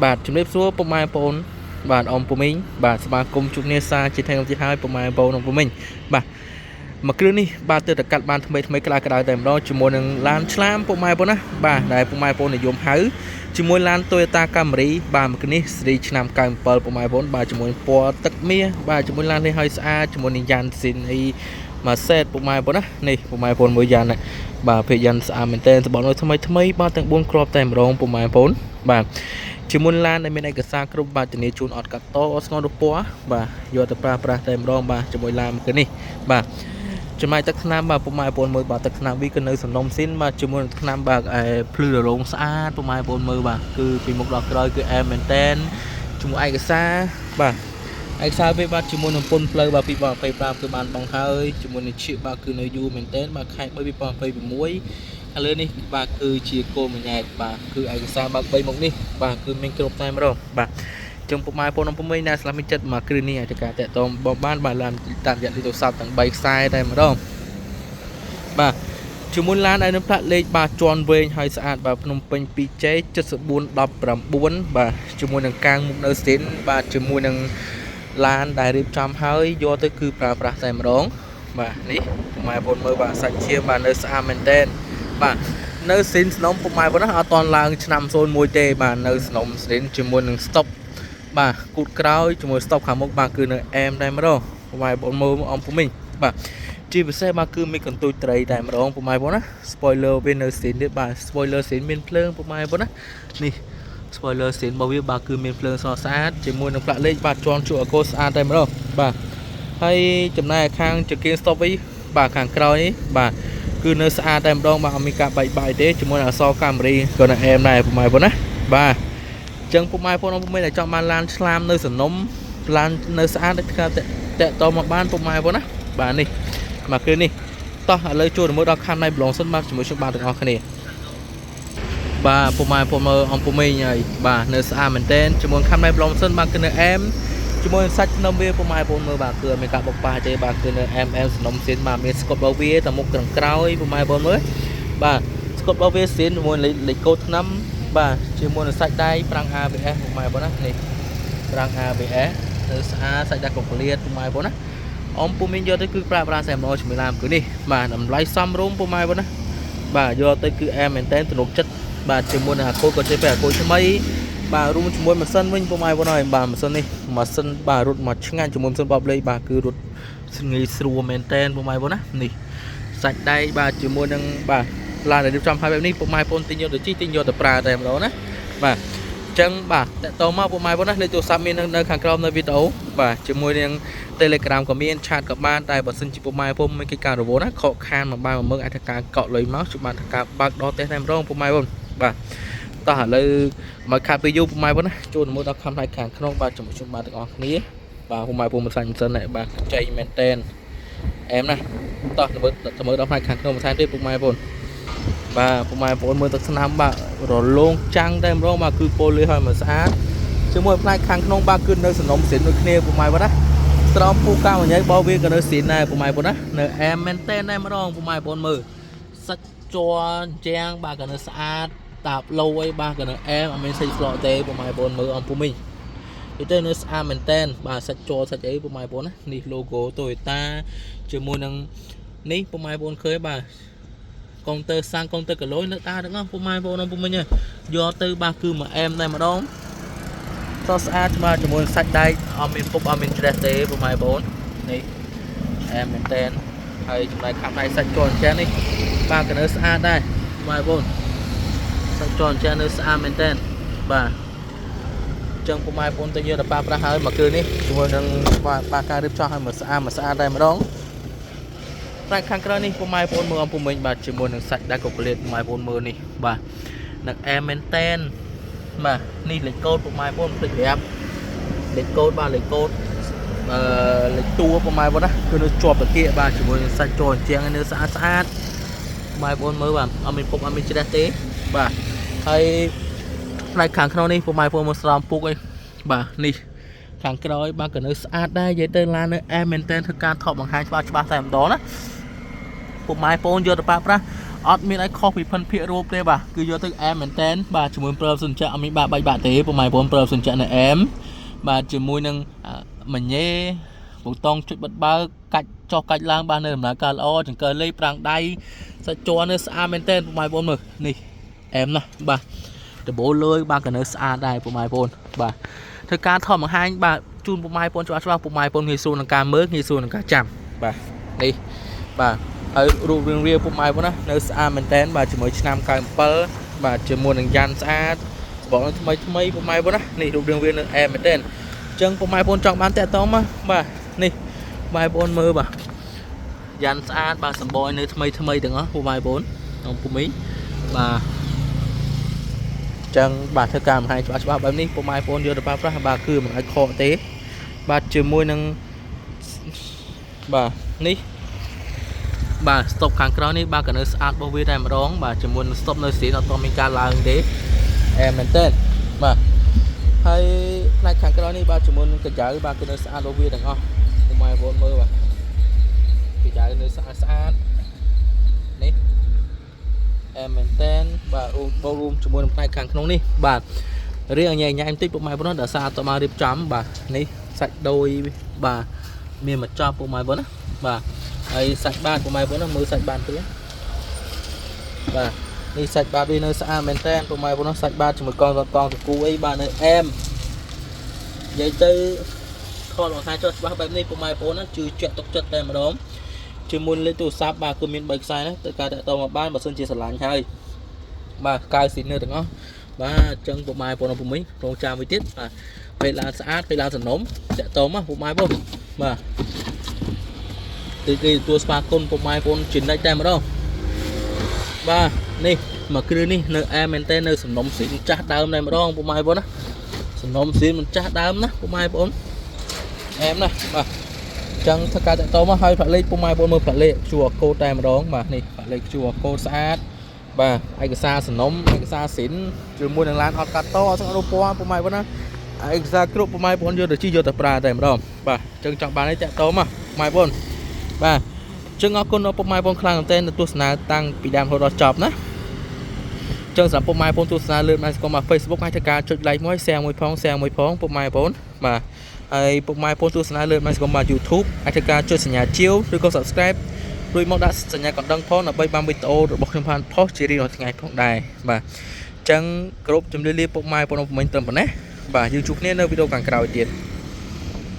បាទជំរាបសួរពុកម៉ែបងប្អូនបាទអ៊ំពូមីងបាទសមាគមជុំគ្នាសាជាថ្ងៃទីហើយពុកម៉ែបងប្អូនអ៊ំពូមីងបាទមកគ្រឿងនេះបាទទើបតែកាត់បានថ្មីក្តៅតែម្ដងជាមួយនឹងឡានឆ្លាមពុកម៉ែបងប្អូនណាបាទដែលពុកម៉ែបងប្អូននិយមហៅជាមួយឡាន Toyota Camry បាទមកនេះស៊េរីឆ្នាំ97ពុកម៉ែបងប្អូនបាទជាមួយពណ៌ទឹកមាសបាទជាមួយឡាននេះហើយស្អាតជាមួយនឹងយ៉ានស៊ីនអីមកសេតពុកម៉ែបងប្អូនណានេះពុកម៉ែបងប្អូនមើលយ៉ានបាទភេទយ៉ានស្អាតមែនតើសបល់ថ្មីបាទទាំង4គ្រាប់តែម្ដងពុកម៉ែបងប្អូនបាទជាមួយឡានដែលមានឯកសារគ្រប់បាទធានាជូនអត់កាត់តអត់ស្ងោររូបពណ៌បាទយកទៅប្រើប្រាស់តែម្ដងបាទជាមួយឡានគឺនេះបាទចំណែកទឹកថ្នាំបាទពុកម៉ែបងប្អូនមើលបាទទឹកថ្នាំវាគឺនៅសំណុំស៊ីនបាទជាមួយនឹងថ្នាំបាទភ្លឺរលោងស្អាតពុកម៉ែបងប្អូនមើលបាទគឺពីមុខដល់ក្រោយគឺអែមមែនតែនជាមួយឯកសារបាទឯកសារវាបាទជាមួយនឹងពុនផ្លូវបាទ2025គឺបានបង្ហើយជាមួយនឹងឈៀកបាទគឺនៅយូរមែនតែនបាទខែ3 2026ឥឡូវនេះបាទគឺជាគោលមញ៉ែតបាទគឺឯកសារបើក3មុខនេះបាទគឺមានគ្រប់តែម្ដងបាទចឹងពុកម៉ែបងប្អូនពុំណាស្លាប់មានចិត្តមកគ្រឿងនេះអាចការតាក់ទងបបបានបាទឡានតាមរយៈលេខទូរស័ព្ទទាំង3ខ្សែតែម្ដងបាទជាមួយឡានឯនឹងផ្លាកលេខបាទជន់វែងហើយស្អាតបាទភ្នំពេញ 2J 7419បាទជាមួយនឹងកាងមុខនៅស្ទីនបាទជាមួយនឹងឡានដែលរៀបចំហើយយកទៅគឺប្រើប្រាស់តែម្ដងបាទនេះពុកម៉ែបងប្អូនមើលបាទសាច់ឈាមបាទនៅស្អាតមែនតែនបាទនៅស៊ីនស្នំពុកម៉ែបងប្អូនណាអត់តន់ឡើងឆ្នាំ01ទេបាទនៅស្នំស៊ីនជាមួយនឹងស្តុបបាទគូតក្រោយជាមួយស្តុបខាងមុខបាទគឺនៅអែមតែម្ដងពុកម៉ែបងប្អូនមើលអំពុំមិញបាទជាពិសេសបាទគឺមានកន្ទុយត្រីតែម្ដងពុកម៉ែបងប្អូនណា spoiler វានៅស៊ីនទៀតបាទ spoiler ស៊ីនមានភ្លើងពុកម៉ែបងប្អូនណានេះ spoiler ស៊ីនរបស់វាបាទគឺមានភ្លើងស្រស់ស្អាតជាមួយនឹងផ្លាកលេខបាទជាន់ជក់អកូស្អាតតែម្ដងបាទហើយចំណែកខាងចង្កៀង stop វិញបាទខាងក្រោយនេះបាទគឺនៅស្អាតតែម្ដងបាទអត់មានការបែកបាយទេជាមួយនឹងអក្សរកាមេរ៉ាក៏នៅអែមដែរពុកម៉ែបងប្អូនណាបាទអញ្ចឹងពុកម៉ែបងប្អូនមិនតែចង់បានឡានឆ្លាមនៅសំណុំឡាននៅស្អាតតែតមកបានពុកម៉ែបងប្អូនណាបាទនេះមកគ្រឿងនេះតោះឥឡូវចូលមើលដល់ខាងណៃប្លង់សិនបាទជាមួយខ្ញុំបាទទាំងអស់គ្នាបាទពុកម៉ែបងប្អូនមើលអំពុំមិញហើយបាទនៅស្អាតមែនតែនជាមួយខាងណៃប្លង់សិនបាទគឺនៅអែមជាមួយសាច់នំវាពុកម៉ែបងប្អូនមើលបាទគឺអត់មានការបុកប៉ាទេបាទគឺនៅអែមសំណុំសៀនបាទមានស្កុតរបស់វាតែមុខខាងក្រោយពុកម៉ែបងប្អូនមើលបាទស្កុតរបស់វាសៀនជាមួយលេខកូដឆ្នាំបាទជាមួយនឹងសាច់ដៃប្រាំង ABS ពុកម៉ែបងប្អូនណានេះប្រាំង ABS នៅស្អាតសាច់ដៃកុំក្លៀតពុកម៉ែបងប្អូនណាអ៊ំពុំមានយកទៅគឺប្រើប្រាស់តែម្ដងជាមួយឡានគឺនេះបាទតម្លៃសមរម្យពុកម៉ែបងប្អូនណាបាទយកទៅគឺអែមមែនតែនទំនុកចិត្តបាទជាមួយនឹងអាកូដក៏ចេះពេលអាកូដថ្មីបាទរួមជាមួយម៉ាស៊ីនវិញពុកម៉ែបងប្អូនហើយបាទម៉ាស៊ីននេះម៉ាស៊ីនបាទរត់មកឆ្ងាញ់ជាមួយម៉ាស៊ីនបបលេខបាទគឺរត់ងាយស្រួលមែនតែនពុកម៉ែបងប្អូនណានេះសាច់ដៃបាទជាមួយនឹងបាទឡានដែលរៀបចំហើយបែបនេះពុកម៉ែបងប្អូនទិញយកទៅជីទិញយកទៅប្រើតែម្ដងណាបាទអញ្ចឹងបាទតតមកពុកម៉ែបងប្អូនណាលេខទូរស័ព្ទមាននៅខាងក្រោមនៅវីដេអូបាទជាមួយនឹង Telegram ក៏មាន chat ក៏បានតែបើសិនជាពុកម៉ែបងប្អូនមានកិច្ចការរវល់ណាខកខានមកបានមកមើលអាចថាការកក់លុយមកជួបបានថាការបើកដតទេតែម្ដងពុកម៉ែបងបាទតោះឥឡូវមកខាត់ពីយូពុកម៉ែបងណាចូលមើលដល់ខំផ្នែកខាងក្នុងបាទជំរាបបាទទាំងអស់គ្នាបាទពុកម៉ែបងមិនសាច់មិនសិនទេបាទចៃមែនតែនអែមណាតោះមើលដល់ផ្នែកខាងក្នុងបន្ថែមទៀតពុកម៉ែបងបាទពុកម៉ែបងមើលទឹកស្នាមបាទរលោងចាំងតែម្ដងបាទគឺពណ៌លឿងហើយមកស្អាតជាមួយផ្នែកខាងក្នុងបាទគឺនៅសំណុំសៀនដូចគ្នាពុកម៉ែបងណាស្រោមពូកៅញ៉ៃរបស់វាក៏នៅសៀនដែរពុកម៉ែបងណានៅអែមមែនតែនតែម្ដងពុកម៉ែបងមើលសាច់ជ័រជាងបាទក៏នៅស្អាតតាប់លោអីបាទក៏នៅអែមអត់មានសេចក្ដីទេពុកម៉ែបងមើលអំពុំមិញនេះទៅនៅស្អាតមែនតែនបាទសាច់ជ័រសាច់អីពុកម៉ែបងណានេះ logo Toyota ជាមួយនឹងនេះពុកម៉ែបងឃើញបាទកុងទ័រសាំងកុងទ័រគីឡូនៅតាទាំងអស់ពុកម៉ែបងពុំមិញយកទៅបាទគឺមកអែមតែម្ដងសស្អាតបាទជាមួយសាច់ដែកអត់មានពុកអត់មានច្រេះទេពុកម៉ែបងនេះអែមមែនតែនហើយចំណែកខាងដៃសាច់ជ័រអញ្ចឹងនេះបាទក៏នៅស្អាតដែរពុកម៉ែបងសាច់ជ័រអញ្ចឹងនៅស្អាតមែនតែនបាទអញ្ចឹងពុកម៉ែបងទៅយកទៅប្រើប្រាស់ហើយមកគឺនេះជាមួយនឹងបាទការរៀបចំឲ្យមកស្អាតតែម្ដងតែខាងក្រៅនេះពុកម៉ែបងមើលអំពុំមិញបាទជាមួយនឹងសាច់ដែកកុកក្លៀតពុកម៉ែបងមើលនេះបាទនឹងអែមមែនតែនបាទនេះលេខកូដពុកម៉ែបងភ្លេចប្រាប់លេខកូដបាទលេខកូដលេខតួពុកម៉ែបងណាគឺនៅជាប់តាគៀកបាទជាមួយនឹងសាច់ជ័រអញ្ចឹងនៅស្អាតពុកម៉ែបងមើលបាទអត់មានពុកអត់មានច្រេះទេបាទហើយផ្នែកខាងក្នុងនេះពុកម៉ែបងមើលស្រោមពុកអីបាទនេះខាងក្រោយបាទក៏នៅស្អាតដែរនិយាយទៅឡាននៅអែមមែនតែនធ្វើការថតបង្ហាញច្បាស់តែម្ដងណាពុកម៉ែបងយកទៅប្រើប្រាស់ អត់មានឲ្យខុសពីភិនភាគរូបទេបាទគឺយកទៅអែមមែនតែនបាទជាមួយព្រើសុនចាក់អត់មានបាក់បាច់បាក់ទេពុកម៉ែបងព្រើសុនចាក់នៅអែមបាទជាមួយនឹងមញ៉េប៊ូតុងចុចបិទបើកាច់ចុះកាច់ឡើងបាននៅដំណើរការល្អចង្កើលេខប្រាំងដៃសាច់ជ័រនៅស្អាតមែនតែនពុកម៉ែបងមើលនេះអែមណាស់បាទដបូលលុយបាទក៏នៅស្អាតដែរពុកម៉ែបងបាទធ្វើការថតបង្ហាញបាទជូនពុកម៉ែបងច្បាស់ពុកម៉ែបងងាយស្រួលក្នុងការមើលងាយស្រួលក្នុងការចាំបាទនេះបាទហើយរូបរាងរាពុកម៉ែបងណានៅស្អាតមែនតែនបាទជាមួយឆ្នាំ97បាទជាមួយនឹងយ៉ាន់ស្អាតបងថ្មីពុកម៉ែបងណានេះរូបរាងរានៅអែមមែនតែនអញ្ចឹងពុកម៉ែបងចង់បានតាក់តងមកបាទនេះម៉ែបងមើលបាទយ៉ាន់ស្អាតបាទសម្បយនៅថ្មីទាំងអស់ពុកម៉ែបងក្នុងពុំមីបាទចឹងបាទធ្វើការបង្ហាញច្បាស់បែបនេះពុកម៉ែបងយកទៅប្រើប្រាស់បាទគឺមិនឲ្យខកទេបាទជាមួយនឹងបាទនេះបាទស្តុបខាងក្រោយនេះបាទក៏នៅស្អាតរបស់វាតែម្ដងបាទជាមួយនឹងស្តុបនៅស្រីអត់មានការឡើងទេអែមែនតើបាទហើយផ្នែកខាងក្រោយនេះបាទជាមួយនឹងកញ្ចៅបាទគឺនៅស្អាតរបស់វាទាំងអស់ពុកម៉ែបងមើលបាទកញ្ចៅនៅស្អាតនេះអែមែនតែនបាទរួមជាមួយនឹងផ្នែកខាងក្នុងនេះបាទរៀងញ៉ៃបន្តិចពុកម៉ែបងដល់សារតមករៀបចំបាទនេះសាច់ដូយបាទមានមកចប់ពុកម៉ែបងណាបាទហើយសាច់បាតពុកម៉ែបងណាមើលសាច់បាតទៀតបាទនេះសាច់បាតវានៅស្អាតមែនតើពុកម៉ែបងណាសាច់បាតជាមួយកងតគូអីបាទនៅអែមនិយាយទៅខលបង្ហាញចុះច្បាស់បែបនេះពុកម៉ែបងណាជឿជាក់ទុកចិត្តតែម្ដងជាមួយលេខទូរស័ព្ទបាទគឺមាន3ខ្សែណាទៅការតាក់ទងមកបានបើសិនជាស្រឡាញ់ហើយបាទកៅស៊ីននៅទាំងអស់បាទអញ្ចឹងពុកម៉ែបងពុំមិញរងចាំមួយទៀតបាទពេលឡើងស្អាតពេលឡើងសំណុំតាក់ទងមកពុកម៉ែបងបាទគឺគេទទួលស្វាគមន៍ពុកម៉ែបងជានិច្ចតែម្ដងបាទនេះមកគ្រឿងនេះនៅអែមែនតើនៅសំណុំស៊ីនចាស់ដើមតែម្ដងពុកម៉ែបងណាសំណុំស៊ីនមិនចាស់ដើមណាពុកម៉ែបងអែមណាបាទចឹងធ្វើការតាក់ទងមកឲ្យផាក់លេខពុកម៉ែបងមើលផាក់លេខ QR code តែម្ដងបាទនេះផាក់លេខ QR code ស្អាតបាទឯកសារសំណុំឯកសារស៊ីនជាមួយនឹងឡានអត់កាត់តអត់ស្គាល់រូបពណ៌ពុកម៉ែបងណាឯកសារគ្រប់ពុកម៉ែបងយកទៅជិះយកទៅប្រើតែម្ដងបាទចឹងចង់បានឲ្យតាក់ទងមកម៉ែបងបាទចឹងអរគុណដល់ពុកម៉ែបងខ្លាំងមែនទែនទស្សនាតាំងពីដើមរហូតដល់ចប់ណាចឹងសម្រាប់ពុកម៉ែបងទស្សនាលើបានស្គាល់មក Facebook អាចធ្វើការចុច like មួយ share មួយផង share មួយផងពុកម៉ែបងបាទហើយពុកម៉ែបងទស្សនាលើបានស្គាល់មក YouTube អាចធ្វើការចុចសញ្ញាជាវឬក៏ subscribe រួចមកដាក់សញ្ញាកណ្ដឹងផងដើម្បីបានវីដេអូរបស់ខ្ញុំបានផុសជារៀងរាល់ថ្ងៃផងដែរបាទចឹងគ្រប់ជំរាបលាពុកម៉ែបងប្អូនត្រឹមប៉ុណ្ណេះបាទយើងជួបគ្នានៅវីដេអូខាងក្រោយទៀត